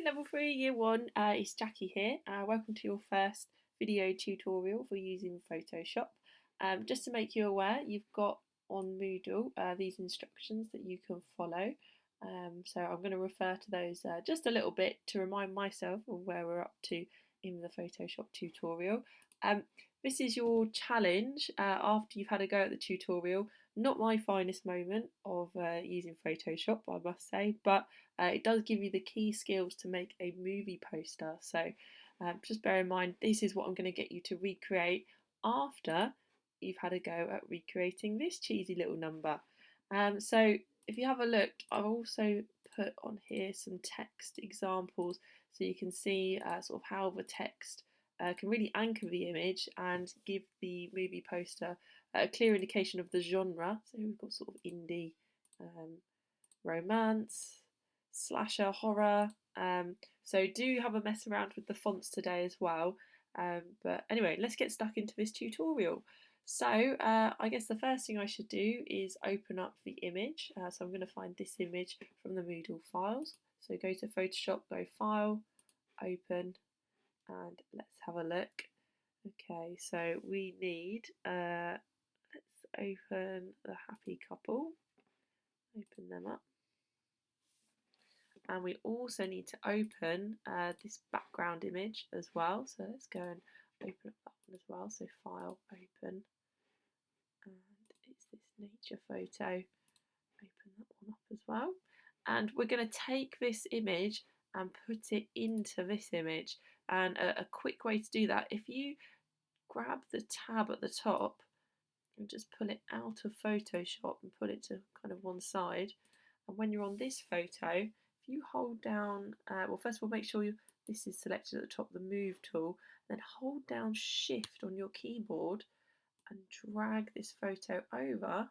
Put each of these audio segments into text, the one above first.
Level 3 Year 1, it's Jackie here. Welcome to your first video tutorial for using Photoshop. Just to make you aware, you've got on Moodle these instructions that you can follow. So I'm going to refer to those just a little bit to remind myself of where we're up to in the Photoshop tutorial. This is your challenge after you've had a go at the tutorial. Not my finest moment of using Photoshop, I must say, but it does give you the key skills to make a movie poster. So just bear in mind, this is what I'm going to get you to recreate after you've had a go at recreating this cheesy little number. So if you have a look, I've also put on here some text examples so you can see sort of how the text can really anchor the image and give the movie poster a clear indication of the genre. So we've got sort of indie, romance, slasher, horror. So do have a mess around with the fonts today as well. But anyway, let's get stuck into this tutorial. So I guess the first thing I should do is open up the image. So I'm going to find this image from the Moodle files. So go to Photoshop, go File, Open, and let's have a look. Okay, so we need, let's open the happy couple, open them up. And we also need to open this background image as well. So let's go and open up that one as well. So File, Open, and it's this nature photo. Open that one up as well. And we're going to take this image and put it into this image. And a quick way to do that, if you grab the tab at the top and just pull it out of Photoshop and put it to kind of one side, and when you're on this photo, if you hold down, well, first of all, make sure this is selected at the top, the Move tool, then hold down Shift on your keyboard and drag this photo over,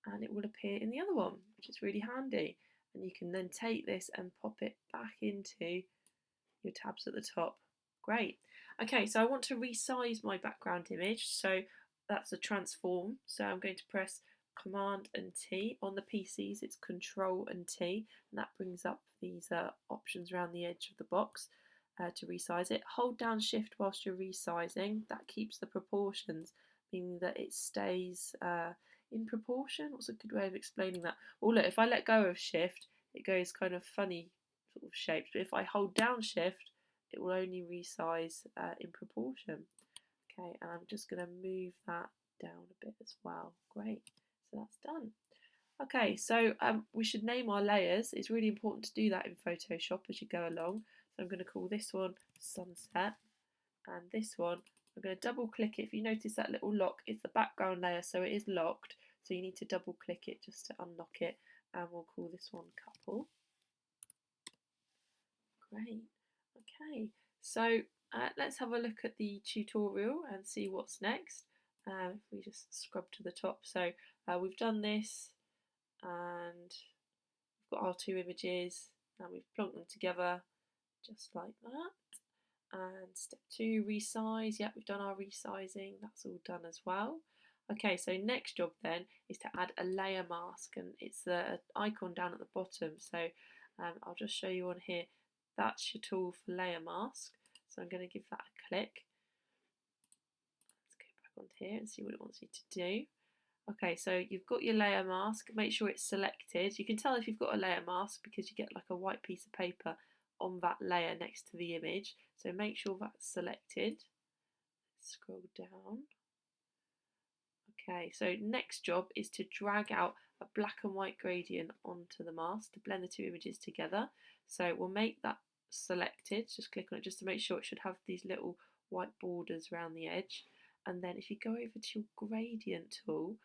and it will appear in the other one, which is really handy. And you can then take this and pop it back into your tabs at the top. Great. Okay, so I want to resize my background image, so that's a transform. So I'm going to press Command and T. On the PCs it's Control and T, and that brings up these options around the edge of the box to resize it. Hold down Shift whilst you're resizing. That keeps the proportions, meaning that it stays in proportion. What's a good way of explaining that? Well, look, if I let go of Shift, it goes kind of funny sort of shapes, but if I hold down Shift, it will only resize in proportion. Okay, and I'm just going to move that down a bit as well. Great, so that's done. Okay, so we should name our layers. It's really important to do that in Photoshop as you go along. So I'm going to call this one Sunset, and this one, I'm going to double click it. If you notice that little lock, it's the background layer, so it is locked. So you need to double click it just to unlock it, and we'll call this one Couple. Great. Okay, so let's have a look at the tutorial and see what's next. If we just scrub to the top, so we've done this, and we've got our two images, and we've plunked them together just like that. And step 2, resize. Yep, we've done our resizing. That's all done as well. Okay, so next job then is to add a layer mask, and it's the icon down at the bottom. So I'll just show you on here. That's your tool for layer mask. So I'm going to give that a click. Let's go back onto here and see what it wants you to do. Okay, so you've got your layer mask. Make sure it's selected. You can tell if you've got a layer mask because you get like a white piece of paper on that layer next to the image. So make sure that's selected. Scroll down. Okay, so next job is to drag out a black and white gradient onto the mask to blend the two images together. So we'll make that selected, just click on it just to make sure it should have these little white borders around the edge. And then if you go over to your gradient tool,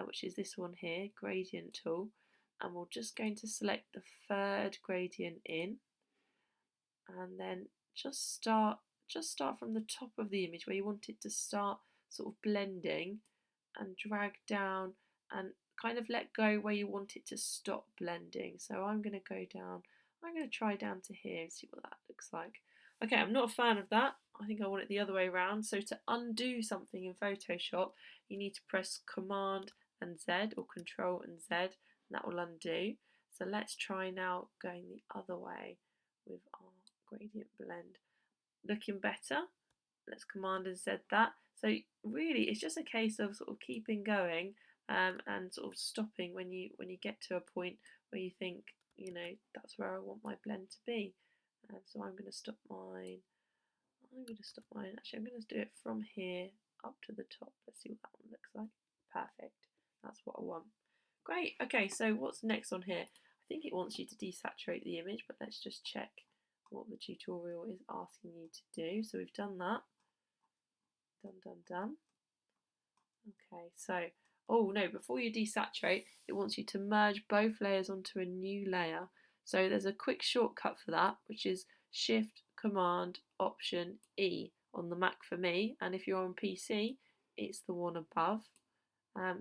which is this one here, gradient tool, and we're just going to select the third gradient in, and then just start from the top of the image where you want it to start sort of blending, and drag down and kind of let go where you want it to stop blending. So I'm going to go down, I'm going to try down to here and see what that looks like. Okay, I'm not a fan of that. I think I want it the other way around. So to undo something in Photoshop, you need to press Command and Z or Control and Z, and that will undo. So let's try now going the other way, with our gradient blend. Looking better. Let's Command and Z that. So really, it's just a case of sort of keeping going and sort of stopping when you get to a point where you think, you know, that's where I want my blend to be. So I'm going to stop mine. Actually, I'm going to do it from here up to the top. Let's see what that one looks like. Perfect. That's what I want. Great. Okay, so what's next on here? I think it wants you to desaturate the image, but let's just check what the tutorial is asking you to do. So we've done that. Done. Okay, so, oh no, before you desaturate, it wants you to merge both layers onto a new layer. So there's a quick shortcut for that, which is Shift, Command, Option, E on the Mac for me, and if you're on PC, it's the one above.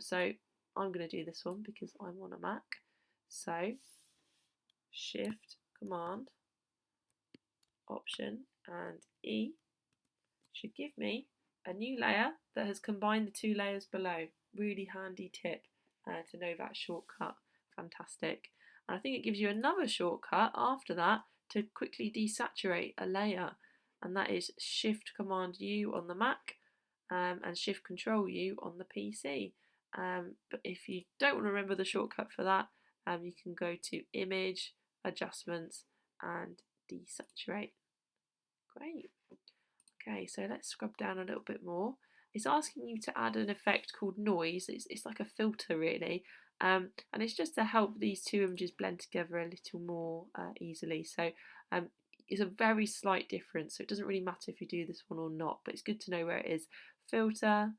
So I'm going to do this one because I'm on a Mac. So Shift, Command, Option, and E should give me a new layer that has combined the two layers below. Really handy tip to know that shortcut. Fantastic. And I think it gives you another shortcut after that to quickly desaturate a layer, and that is Shift Command U on the Mac and Shift Control U on the PC. But if you don't want to remember the shortcut for that, you can go to Image, Adjustments, and Desaturate. Great. Okay, so let's scrub down a little bit more. It's asking you to add an effect called noise. It's like a filter really, and it's just to help these two images blend together a little more easily. So it's a very slight difference, so it doesn't really matter if you do this one or not, but it's good to know where it is. Filter,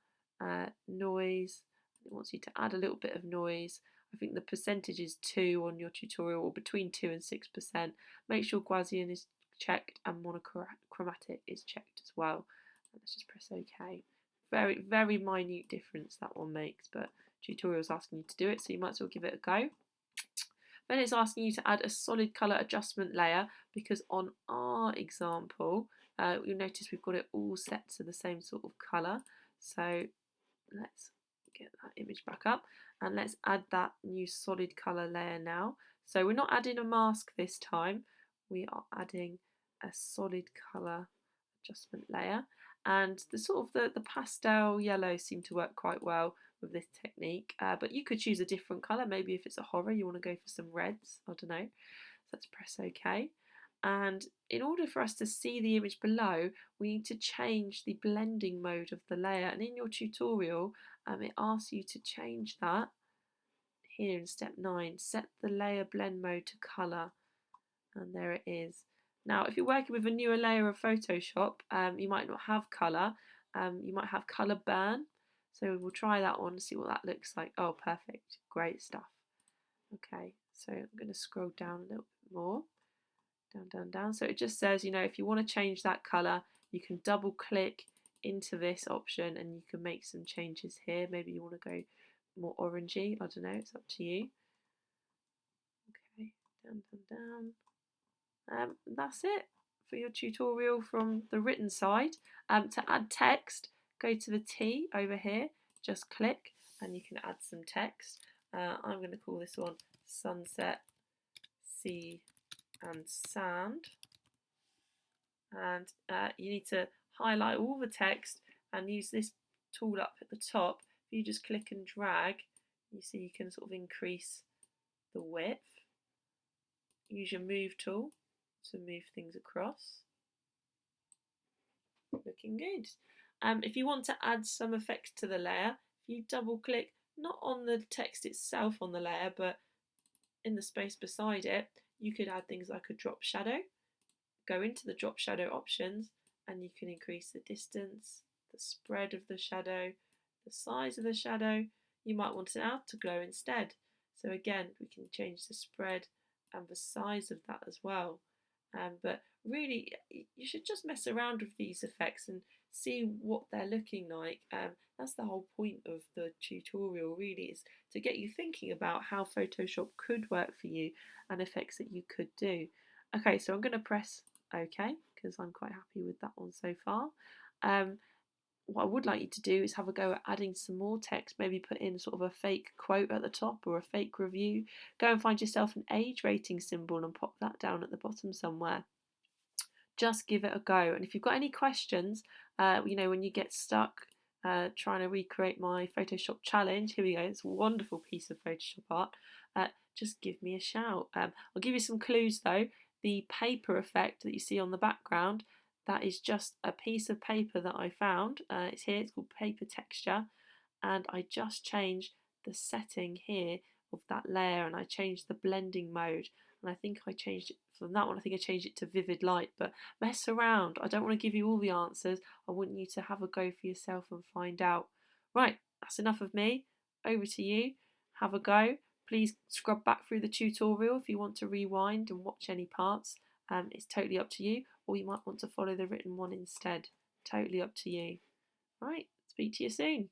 noise, it wants you to add a little bit of noise. I think the percentage is 2 on your tutorial, or between 2 and 6%. Make sure Gaussian is checked and monochromatic is checked as well. And let's just press OK. Very minute difference that one makes, but tutorial's asking you to do it, so you might as well give it a go. Then it's asking you to add a solid colour adjustment layer, because on our example you'll notice we've got it all set to the same sort of colour. So let's get that image back up and let's add that new solid colour layer now. So we're not adding a mask this time, we are adding a solid colour adjustment layer, and the pastel yellow seem to work quite well with this technique, but you could choose a different colour. Maybe if it's a horror you want to go for some reds, I don't know. So let's press OK, and in order for us to see the image below, we need to change the blending mode of the layer, and in your tutorial it asks you to change that here in step 9. Set the layer blend mode to colour, and there it is. Now if you're working with a newer layer of Photoshop, you might not have colour, you might have colour burn, so we'll try that one and see what that looks like. Oh, perfect, great stuff. Okay, so I'm going to scroll down a little bit more, down. So it just says, you know, if you want to change that colour, you can double click into this option and you can make some changes here. Maybe you want to go more orangey, I don't know, it's up to you. Okay, down. That's it for your tutorial from the written side. To add text, go to the T over here, just click and you can add some text. I'm going to call this one Sunset, Sea and Sand, and you need to highlight all the text and use this tool up at the top. If you just click and drag, you see you can sort of increase the width. Use your move tool to move things across. Looking good. If you want to add some effects to the layer, if you double click not on the text itself on the layer but in the space beside it, you could add things like a drop shadow. Go into the drop shadow options and you can increase the distance, the spread of the shadow, the size of the shadow. You might want an afterglow instead, so again we can change the spread and the size of that as well. But really you should just mess around with these effects and see what they're looking like. That's the whole point of the tutorial really, is to get you thinking about how Photoshop could work for you and effects that you could do. Okay, so I'm going to press OK because I'm quite happy with that one so far. What I would like you to do is have a go at adding some more text, maybe put in sort of a fake quote at the top or a fake review. Go and find yourself an age rating symbol and pop that down at the bottom somewhere. just give it a go. And if you've got any questions, when you get stuck trying to recreate my Photoshop challenge, here we go, it's a wonderful piece of Photoshop art, just give me a shout. I'll give you some clues though. The paper effect that you see on the background, that is just a piece of paper that I found. It's here, it's called paper texture, and I just changed the setting here of that layer, and I changed the blending mode, and I think I changed it from that one, I think I changed it to vivid light. But mess around, I don't want to give you all the answers, I want you to have a go for yourself and find out. Right, that's enough of me, over to you, have a go. Please scrub back through the tutorial if you want to rewind and watch any parts. It's totally up to you, or you might want to follow the written one instead. Totally up to you. Right, speak to you soon.